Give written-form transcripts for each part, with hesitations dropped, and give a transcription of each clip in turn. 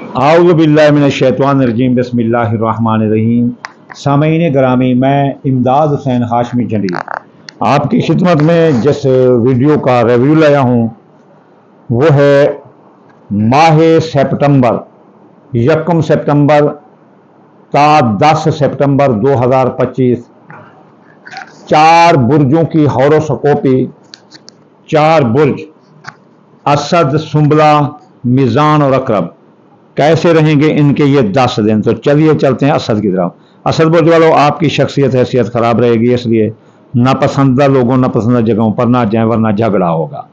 आऊज़ु बिल्लाहि मिनश्शैतानिर्रजीम बिस्मिल्लाहिर्रहमानिर्रहीम। सामीन ग्रामी, मैं इमदाद हुसैन हाशमी झंडी आपकी खिदमत में जिस वीडियो का रिव्यू लाया हूँ वो है माह सितंबर, 1 सितंबर ता 10 सितंबर 2025 चार बुर्जों की हॉरोस्कोपी। चार बुर्ज असद, सुंबला, मीज़ान और अकरब कैसे रहेंगे इनके ये 10 दिन। तो चलिए चलते हैं असद की तरफ। असद बुर्ज वालों, आपकी शख्सियत हैसियत खराब रहेगी, इसलिए नापसंदीदा लोगों, नापसंदीदा जगहों पर ना जाएं वरना झगड़ा होगा।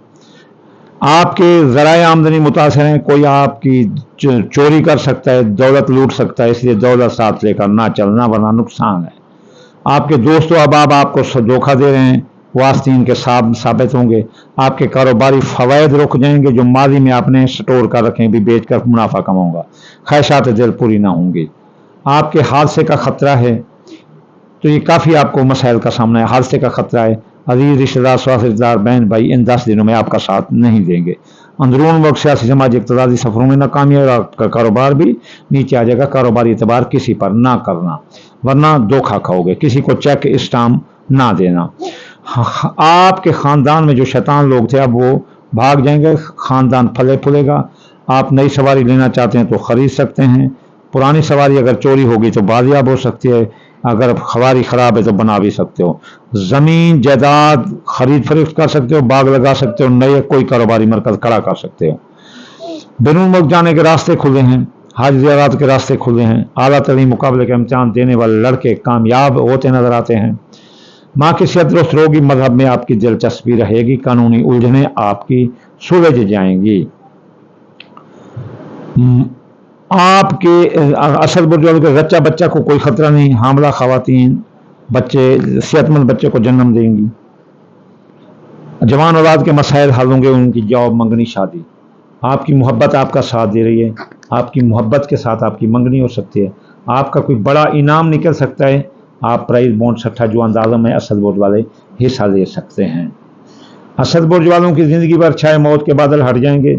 आपके ज़राए आमदनी मुतासर हैं, कोई आपकी चोरी कर सकता है, दौलत लूट सकता है, इसलिए दौलत साथ लेकर ना चलना वरना नुकसान है। आपके दोस्तों अहबाब आपको धोखा दे रहे हैं, वास्तीन के साबित होंगे। आपके कारोबारी फवायद रुक जाएंगे जो माजी में आपने स्टोर कर रखे भी बेचकर मुनाफा कमाऊंगा। ख्वाहिशात दिल पूरी ना होंगी। आपके हादसे का खतरा है, तो ये काफ़ी आपको मसाइल का सामना है। हादसे का खतरा है, अजीज रिश्तेदार, स्वास्थ्यदार, बहन भाई इन 10 दिनों में आपका साथ नहीं देंगे। अंदरून वक्त सियासी समाजी इक़्तिसादी सफरों में नाकामी और आपका कारोबार भी नीचे आ जाएगा। कारोबारी एतबार किसी पर ना करना वरना धोखा खाओगे। किसी को चेक स्टाम्प ना देना। आपके ख़ानदान में जो शैतान लोग थे अब वो भाग जाएंगे, ख़ानदान फले फूलेगा। आप नई सवारी लेना चाहते हैं तो ख़रीद सकते हैं। पुरानी सवारी अगर चोरी होगी तो बाजियाब हो सकती है, अगर सवारी ख़राब है तो बना भी सकते हो। ज़मीन जायदाद खरीद फरोख्त कर सकते हो, बाग लगा सकते हो, नए कोई कारोबारी मरकज़ खड़ा कर सकते हो। बैरून मुल्क जाने के रास्ते खुले हैं, हज ज़ियारत के रास्ते खुले हैं। आला तलीम मुकाबले के इम्तिहान देने वाले लड़के कामयाब होते नजर आते हैं। माँ की सेहत दुरुस्त होगी, मजहब में आपकी दिलचस्पी रहेगी, कानूनी उलझनें आपकी सुलझ जाएंगी। आपके असद बुर्ज वालों के रच्चा बच्चा को कोई खतरा नहीं। हामला खवातीन बच्चे सेहतमंद बच्चे को जन्म देंगी। जवान औलाद के मसाइल हल होंगे, उनकी जॉब, मंगनी, शादी। आपकी मोहब्बत आपका साथ दे रही है, आपकी मोहब्बत के साथ आपकी मंगनी हो सकती है। आपका कोई बड़ा इनाम निकल सकता है। आप प्राइज बॉन्ड सट्टा जो अंदाज़ों में असद बुर्ज वाले हिस्सा ले सकते हैं। असद बुर्ज वालों की ज़िंदगी पर छाए मौत के बादल हट जाएंगे।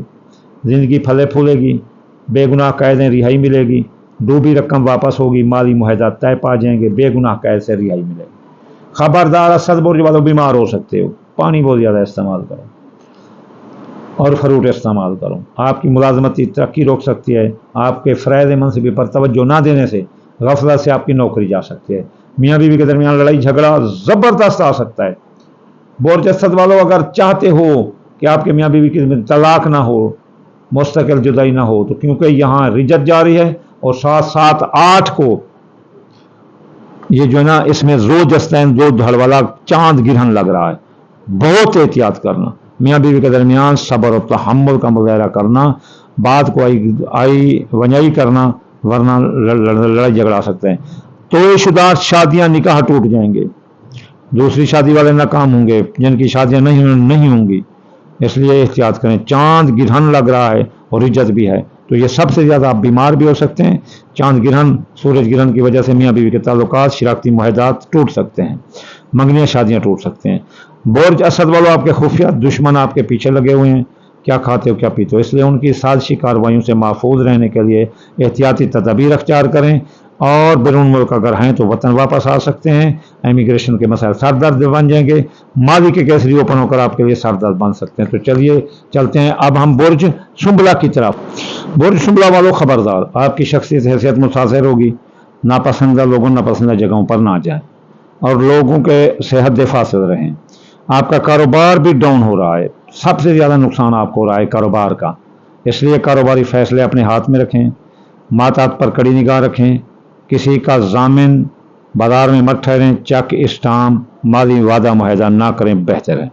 ज़िंदगी फले फूलेगी, बेगुनाह कैदें रिहाई मिलेगी, डूबी रकम वापस होगी, माली मुआहदा तय पा जाएंगे, बेगुनाह कैद से रिहाई मिलेगी। खबरदार असद बुर्ज वालों, बीमार हो सकते हो। पानी बहुत ज़्यादा इस्तेमाल करो और फ्रूट इस्तेमाल करो। आपकी मुलाजमती तरक्की रोक सकती है। आपके फ़राइज़ मनसबी पर तवज्जो ना देने से गफलत से आपकी नौकरी जा सकती है। मियाँ बीवी के दरमियान लड़ाई झगड़ा ज़बरदस्त आ सकता है। बुर्ज असद वालों, अगर चाहते हो कि आपके मियाँ बीवी की तलाक ना हो, मुस्तकिल जुदाई ना हो, तो क्योंकि यहाँ रिजत जारी है और 7-7-8 को ये जो है ना, इसमें ज़ोजस्तैन दो धड़ वाला चांद गिरहन लग रहा है। बहुत एहतियात करना। मियाँ बीवी के दरमियान सब्र और तहम्मुल का मुज़ाहरा करना, बात को आई वंजाई करना, वरना लड़ाई झगड़ा सकते हैं। तो शुदा शादियां, निकाह टूट जाएंगे। दूसरी शादी वाले नाकाम होंगे, जिनकी शादियां नहीं होंगी, इसलिए एहतियात करें। चांद गिरहन लग रहा है और इज्जत भी है, तो ये सबसे ज़्यादा आप बीमार भी हो सकते हैं। चांद गिरहन, सूरज गिरहन की वजह से मियाँ बीवी के ताल्लुकात, शिराकती मुआहदात टूट सकते हैं, मंगनियाँ शादियाँ टूट सकते हैं। बुर्ज असद वालों, आपके खुफिया दुश्मन आपके पीछे लगे हुए हैं, क्या खाते हो क्या पीते हो, इसलिए उनकी साजिशी कार्रवाइयों से महफूज रहने के लिए एहतियाती तदाबीर अख्तियार करें। और बैरून मुल्क अगर हैं तो वतन वापस आ सकते हैं। इमिग्रेशन के मसाइल सरदर्द बन जाएंगे। माजी के केस रिओपन होकर आपके लिए सरदर्द बन सकते हैं। तो चलिए चलते हैं अब हम बुर्ज सुंबला की तरफ। बुर्ज सुंबला वालों, खबरदार, आपकी शख्सियत हैसियत मुतासर होगी। नापसंदीदा लोगों, नापसंदीदा जगहों पर ना जाएं और लोगों के सेहत फासिल रहें। आपका कारोबार भी डाउन हो रहा है, सबसे ज़्यादा नुकसान आपको हो रहा है कारोबार का, इसलिए कारोबारी फैसले अपने हाथ में रखें। मातात पर कड़ी निगाह रखें। किसी का जामिन बाजार में मत ठहरें। चेक स्टाम्प, माली वादा मुआहदा ना करें, बेहतर है।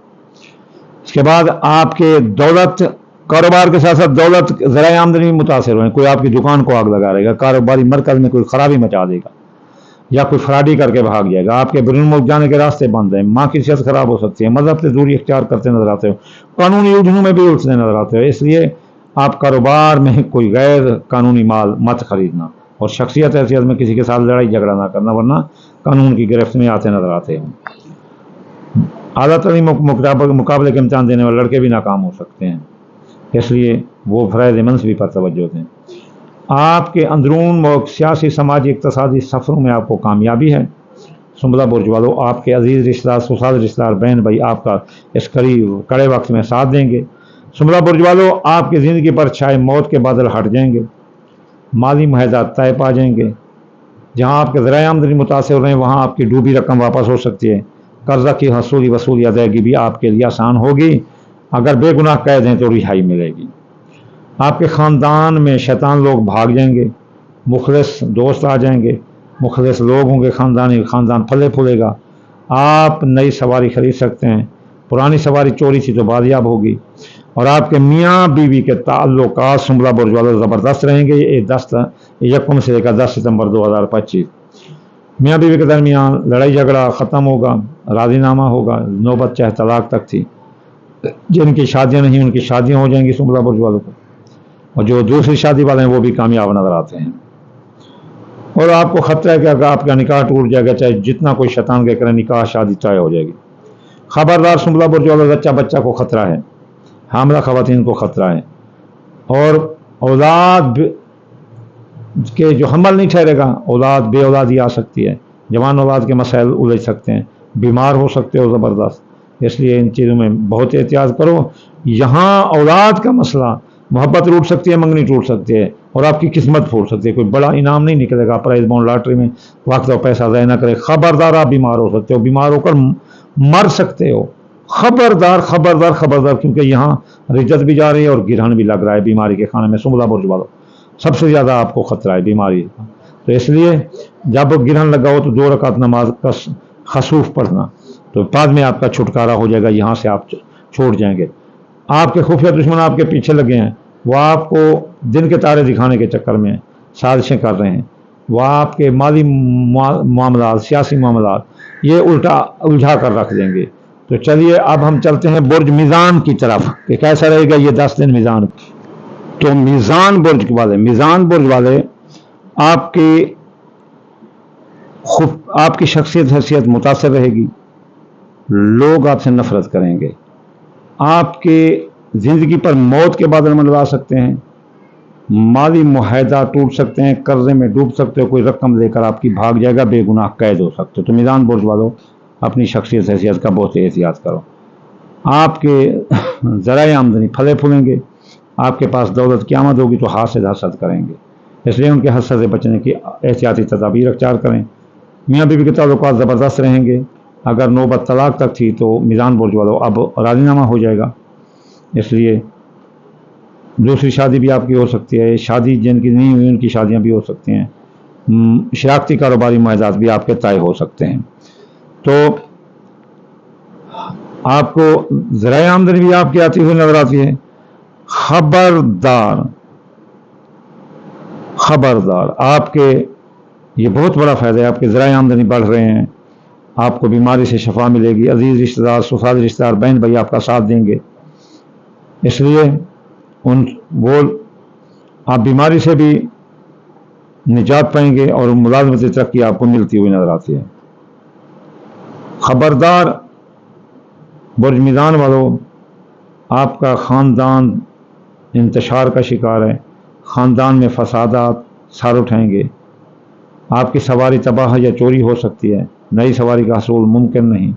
इसके बाद आपके दौलत, कारोबार के साथ साथ दौलत, ज़राए आमदनी मुतासर हुए। कोई आपकी दुकान को आग लगा रहेगा, कारोबारी मरकज़ में कोई खराबी मचा देगा या कोई फ्रॉडी करके भाग जाएगा। आपके बैरून मुल्क जाने के रास्ते बंद हैं। माँ की सेहत खराब हो सकती है। मजहब से दूरी इख्तियार करते नजर आते हो। कानूनी उलझनों में भी उलझते नजर आते हो, इसलिए आप कारोबार में कोई गैर कानूनी माल मत खरीदना और शख्सियत हैसियत में किसी के साथ लड़ाई झगड़ा ना करना, वरना कानून की गिरफ्त में आते नजर आते हैं। आला तलीम मुकाबले के इम्तिहान देने वाले लड़के भी नाकाम हो सकते हैं, इसलिए वो फ़राइज़ मनसबी पर तवज्जो दें। آپ کے اندرون و سیاسی سماجی اقتصادی سفروں میں آپ کو کامیابی ہے۔ سنبلہ برج والوں، آپ کے عزیز رشتہ دار، سسال رشتہ دار، بہن بھائی آپ کا اس کڑے وقت میں ساتھ دیں گے۔ سنبلہ برج والوں، آپ کی زندگی پر چھائے موت کے بادل ہٹ جائیں گے، مالی معاہدات طے پا جائیں گے۔ جہاں آپ کے ذرائع آمدنی متاثر ہو رہے ہیں وہاں آپ کی ڈوبی رقم واپس ہو سکتی ہے۔ قرضہ کی وصولی ادائیگی بھی آپ کے لیے آسان ہوگی۔ اگر بے گناہ قید ہیں تو رہائی ملے گی۔ آپ کے خاندان میں شیطان لوگ بھاگ جائیں گے، مخلص دوست آ جائیں گے، مخلص لوگ ہوں گے، خاندان پھلے پھولے گا۔ آپ نئی سواری خرید سکتے ہیں، پرانی سواری چوری تھی تو بازیاب ہوگی۔ اور آپ کے میاں بیوی کے تعلقات سنبلہ برج والوں زبردست رہیں گے۔ یہ 1 سے لے کر 10 ستمبر 2025 میاں بیوی کے درمیان لڑائی جھگڑا ختم ہوگا، راضی نامہ ہوگا۔ نوبت چاہے طلاق تک تھی، جن کی شادیاں نہیں ان کی شادیاں ہو جائیں گی سنبلہ برج والوں کو، اور جو دوسری شادی والے ہیں وہ بھی کامیاب نظر آتے ہیں۔ اور آپ کو خطرہ ہے کہ اگر آپ کا نکاح ٹوٹ جائے گا، چاہے جتنا کوئی شیطان کے کرے، نکاح شادی طے ہو جائے گی۔ خبردار سنبلہ برج والوں، بچہ کو خطرہ ہے، حاملہ خواتین کو خطرہ ہے، اور اولاد کے جو حمل نہیں ٹھہرے گا، اولاد بے اولادی آ سکتی ہے، جوان اولاد کے مسائل الجھ سکتے ہیں، بیمار ہو سکتے ہو زبردست۔ اس لیے ان چیزوں میں بہت احتیاط کرو۔ یہاں اولاد کا مسئلہ، محبت ٹوٹ سکتی ہے، منگنی ٹوٹ سکتی ہے، اور آپ کی قسمت پھوٹ سکتی ہے، کوئی بڑا انعام نہیں نکلے گا پرائز بانڈ لاٹری میں، وقت اور پیسہ ضائع نہ کرے۔ خبردار، آپ بیمار ہو سکتے ہو، بیمار ہو کر مر سکتے ہو۔ خبردار خبردار خبردار، کیونکہ یہاں رجت بھی جا رہی ہے اور گرہن بھی لگ رہا ہے بیماری کے خانے میں سنبلہ برج والوں۔ سب سے زیادہ آپ کو خطرہ ہے بیماری کا، تو اس لیے جب گرہن لگا ہو تو 2 رکعت نماز کا خسوف پڑھنا، تو بعد میں آپ کا چھٹکارا ہو جائے گا، یہاں سے آپ چھوٹ جائیں گے۔ آپ کے خفیہ دشمن آپ کے پیچھے لگے ہیں، وہ آپ کو دن کے تارے دکھانے کے چکر میں سازشیں کر رہے ہیں، وہ آپ کے مالی معاملات، سیاسی معاملات یہ الجھا کر رکھ دیں گے۔ تو چلیے اب ہم چلتے ہیں برج میزان کی طرف کہ کیسا رہے گا یہ 10 دن میزان۔ تو میزان برج والے آپ کی شخصیت حیثیت متاثر رہے گی، لوگ آپ سے نفرت کریں گے، آپ کے زندگی پر موت کے بادل منڈلا سکتے ہیں، مالی معاہدہ ٹوٹ سکتے ہیں، قرضے میں ڈوب سکتے ہو، کوئی رقم لے کر آپ کی بھاگ جائے گا، بے گناہ قید ہو سکتے ہو۔ تو میزان برج والوں اپنی شخصیت حیثیت کا بہت احتیاط کرو۔ آپ کے ذرائع آمدنی پھلے پھولیں گے، آپ کے پاس دولت کی آمد ہوگی تو حاسد حسد کریں گے، اس لیے ان کے حسد سے بچنے کی احتیاطی تدابیر اختیار کریں۔ میاں بیوی کے تعلقات زبردست رہیں گے، اگر نوبت طلاق تک تھی تو میزان برج والوں اب راضی نامہ ہو جائے گا، اس لیے دوسری شادی بھی آپ کی ہو سکتی ہے، شادی جن کی نہیں ہوئی ان کی شادیاں بھی ہو سکتی ہیں، شراکتی کاروباری معاہدات بھی آپ کے طے ہو سکتے ہیں۔ تو آپ کو ذرائع آمدنی بھی آپ کی آتی ہوئی نظر آتی ہے۔ خبردار خبردار، آپ کے یہ بہت بڑا فائدہ ہے، آپ کے ذرائع آمدنی بڑھ رہے ہیں، آپ کو بیماری سے شفا ملے گی، عزیز رشتہ دار، سسال رشتہ دار، بہن بھائی آپ کا ساتھ دیں گے، اس لیے آپ بیماری سے بھی نجات پائیں گے اور ملازمتی ترقی آپ کو ملتی ہوئی نظر آتی ہے۔ خبردار برج میزان والوں، آپ کا خاندان انتشار کا شکار ہے، خاندان میں فسادات سر اٹھائیں گے، آپ کی سواری تباہ یا چوری ہو سکتی ہے، نئی سواری کا حصول ممکن نہیں۔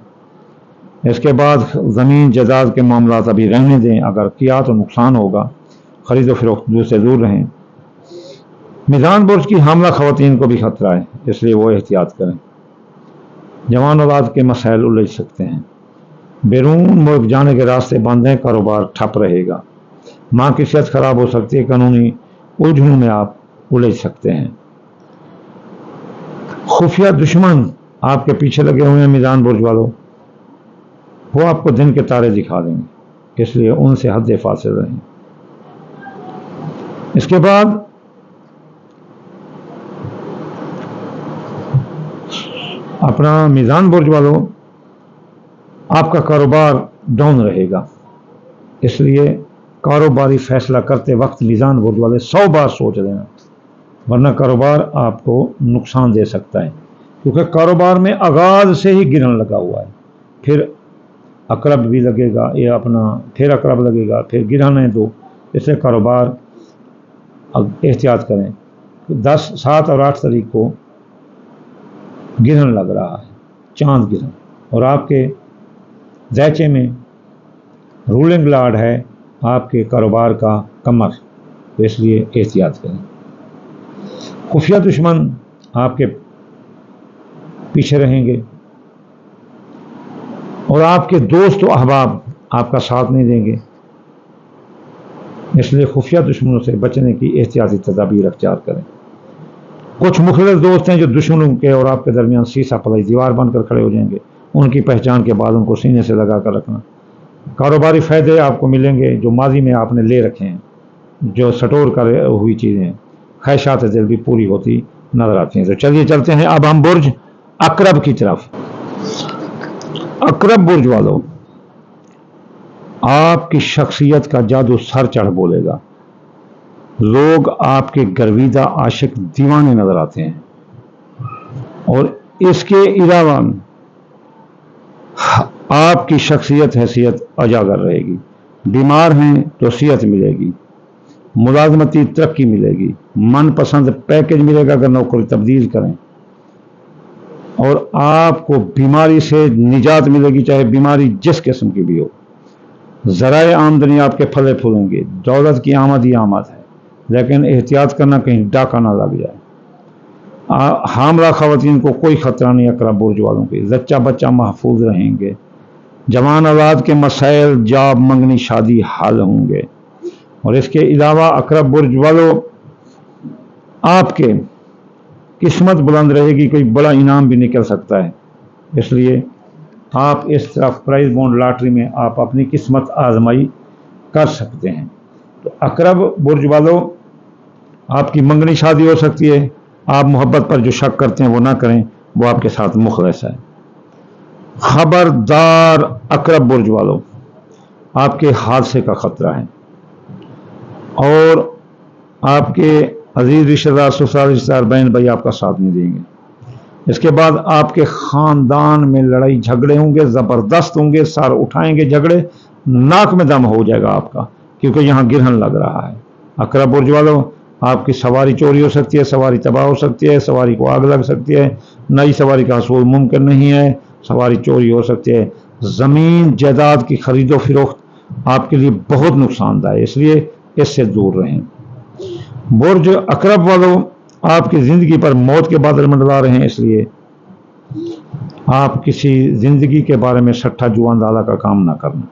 اس کے بعد زمین جائیداد کے معاملات ابھی رہنے دیں، اگر کیا تو نقصان ہوگا، خرید و فروخت سے دور رہیں۔ میزان برج کی حاملہ خواتین کو بھی خطرہ ہے، اس لیے وہ احتیاط کریں۔ جوان اولاد کے مسائل الجھ سکتے ہیں، بیرون ملک جانے کے راستے بند ہیں، کاروبار ٹھپ رہے گا، ماں کی صحت خراب ہو سکتی ہے، قانونی الجھنوں میں آپ الجھ سکتے ہیں۔ خفیہ دشمن آپ کے پیچھے لگے ہوئے ہیں میزان برج والوں، وہ آپ کو دن کے تارے دکھا دیں گے، اس لیے ان سے حد فاصل رہیں۔ اس کے بعد اپنا میزان برج والوں، آپ کا کاروبار ڈاؤن رہے گا، اس لیے کاروباری فیصلہ کرتے وقت میزان برج والے 100 بار سوچ لینا، ورنہ کاروبار آپ کو نقصان دے سکتا ہے، کیونکہ کاروبار میں آغاز سے ہی گرہن لگا ہوا ہے، پھر عقرب بھی لگے گا، پھر عقرب لگے گا، پھر گرہن ہے دو، اس سے کاروبار अब एहतियात करें। 10, 7 और 8 तारीख को गिरहन लग रहा है, चांद गिरहन, और आपके दैचे में रूलिंग लॉर्ड है आपके कारोबार का कमर, तो इसलिए एहतियात करें। खुफिया दुश्मन आपके पीछे रहेंगे और आपके दोस्त व अहबाब आपका साथ नहीं देंगे, इसलिए खुफिया दुश्मनों से बचने की एहतियाती तदाबीर अख्तियार करें। कुछ मुखलिस दोस्त हैं जो दुश्मनों के और आपके दरमियान सीसा पलाई दीवार बनकर खड़े हो जाएंगे, उनकी पहचान के बाद उनको सीने से लगा कर रखना। कारोबारी फ़ायदे आपको मिलेंगे जो माजी में आपने ले रखे हैं, जो स्टोर कर हुई चीज़ें, ख्वाहिशात दिल भी पूरी होती नजर आती हैं। तो चलिए चलते हैं अब हम बुर्ज अकरब की तरफ। अकरब बुर्ज वालों, आपकी शख्सियत का जादू सर चढ़ बोलेगा। लोग आपके गर्विदा आशिक दीवाने नजर आते हैं, और इसके अलावा आपकी शख्सियत हैसियत अजागर रहेगी। बीमार हैं तो सेहत मिलेगी, मुलाजमती तरक्की मिलेगी, मनपसंद पैकेज मिलेगा अगर नौकरी तब्दील करें, और आपको बीमारी से निजात मिलेगी, चाहे बीमारी जिस किस्म की भी हो। ज़राए आमदनी आपके फले फूलेंगे, दौलत की आमद ही आमद है, लेकिन एहतियात करना कहीं डाका ना लग जाए। हामला ख़वातीन को कोई ख़तरा नहीं अकरब बुर्ज वालों के, जच्चा बच्चा महफूज रहेंगे। जवान औलाद के मसाइल, जॉब, मंगनी, शादी हल होंगे। और इसके अलावा अकरब बुर्ज वालों, आपके किस्मत बुलंद रहेगी, कोई बड़ा इनाम भी निकल सकता है, इसलिए आप इस तरफ प्राइज बॉन्ड लॉटरी में आप अपनी किस्मत आजमाई कर सकते हैं। तो अकरब बुर्ज वालों, आपकी मंगनी शादी हो सकती है। आप मोहब्बत पर जो शक करते हैं वो ना करें, वो आपके साथ मुखलिस है। खबरदार अकरब बुर्ज वालों, आपके हादसे का खतरा है, और आपके अजीज रिश्तेदार, ससुराल रिश्तेदार, बहन भाई आपका साथ नहीं देंगे। इसके बाद आपके ख़ानदान में लड़ाई झगड़े होंगे, ज़बरदस्त होंगे, सर उठाएंगे झगड़े, नाक में दम हो जाएगा आपका, क्योंकि यहाँ गिरहन लग रहा है। अकरब बुर्ज वालों, आपकी सवारी चोरी हो सकती है, सवारी तबाह हो सकती है, सवारी को आग लग सकती है, नई सवारी का हसूल मुमकिन नहीं है, सवारी चोरी हो सकती है। ज़मीन जायदाद की खरीदो फरोख्त आपके लिए बहुत नुकसानदायक है, इसलिए इससे दूर रहें। बुर्ज अकरब वालों, आपकी ज़िंदगी पर मौत के बादल मंडरा रहे हैं, इसलिए आप किसी ज़िंदगी के बारे में सट्ठा जुआंदाला का काम ना करना।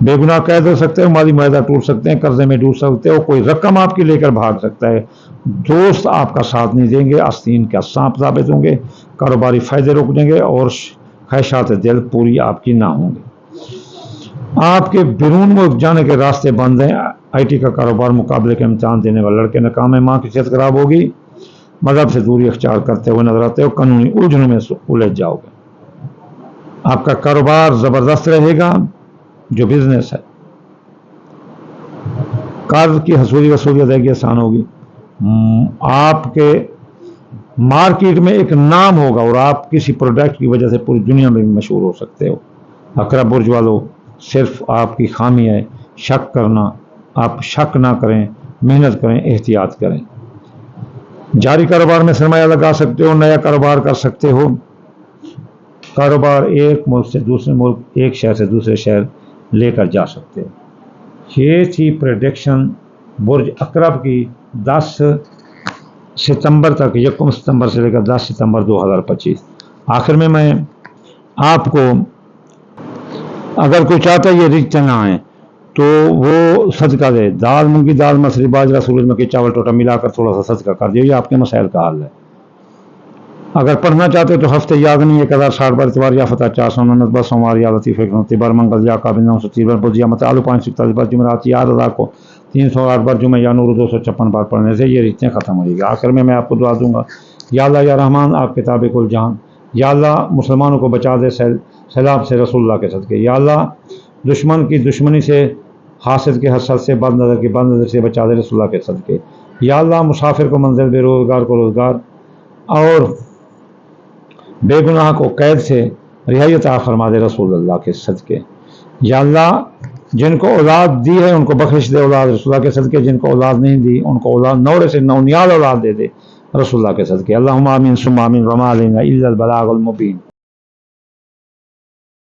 बेगुनाह कैद हो सकते हो, माली मुआहदा टूट सकते हैं, कर्जे में डूब सकते हो, कोई रकम आपकी लेकर भाग सकता है, दोस्त आपका साथ नहीं देंगे, आस्तीन का सांप साबित होंगे, कारोबारी फ़ायदे रुक जाएंगे, और ख्वाहिशात दिल पूरी आपकी ना होंगी। आपके बैरून मुल्क जाने के रास्ते बंद हैं। IT का कारोबार, मुकाबले के इम्तहान देने वाले लड़के नाकाम है, माँ की सेहत खराब होगी, मजहब से दूरी अख्तियार करते हुए नजर आते हो, कानूनी उलझनों में उलझ जाओगे। आपका कारोबार ज़बरदस्त रहेगा, जो बिजनेस है, कर्ज की हसूली वसूली अदायगी आसान होगी। आपके मार्केट में एक नाम होगा, और आप किसी प्रोडक्ट की वजह से पूरी दुनिया में भी मशहूर हो सकते हो। अकरब बुर्ज वालों, सिर्फ आपकी खामी है शक करना। आप शक ना करें, मेहनत करें, एहतियात करें। जारी कारोबार में सरमाया लगा सकते हो, नया कारोबार कर सकते हो। कारोबार एक मुल्क से दूसरे मुल्क, एक शहर से दूसरे शहर लेकर जा सकते हो। ये थी प्रेडिक्शन बुर्ज अकरब की 10 सितंबर तक, 1 सितंबर से लेकर 10 सितंबर 2025। आखिर में मैं आपको, अगर कोई चाहता है ये रिच चना है तो वो सदका दे, दाल, मूंगी दाल, मसरी, बाजरा, सूरजमुखी, चावल, टोटा मिलाकर थोड़ा सा सदका कर दिए, ये आपके मसाइल का हल है। अगर पढ़ना चाहते हो तो हफ्ते यागनी 1060 बार, इतवार या फतह 499 बार, सोमवार या लतीफ़ 129 बार, मंगल या काबिल 930 बार, बुध या मत आलू 547 बार, जुमेरात या रज़ा को 308 बार, जुमे या नूर 256 बार पढ़ने से ये रिश्तें ख़त्म हो जाएगी। आखिर में मैं आपको दुआ दूंगा, या अल्लाह या रहमान, आप किताब कुल जहान, या अल्लाह मुसलमानों को बचा दे सैलाब से रसूलुल्लाह के सदके, या अल्लाह दुश्मन की दुश्मनी से, हासिद के हसद से, बद नज़र की बद नज़र से बचा दे रसूलुल्लाह के सदके, या अल्लाह मुसाफिर को मंजिल, बेरोज़गार को रोज़गार, और बेगुनाह को कैद से रिहाई अता फरमा दे रसूलुल्लाह के सदके। या अल्लाह جن کو اولاد دی ہے ان کو بخش دے اولاد رسول اللہ کے صدقے، جن کو اولاد نہیں دی ان کو اولاد نور سے نونیال اولاد دے دے رسول اللہ کے صدقے۔ اللہم آمین ثم آمین وما علینا الا البلاغ المبین۔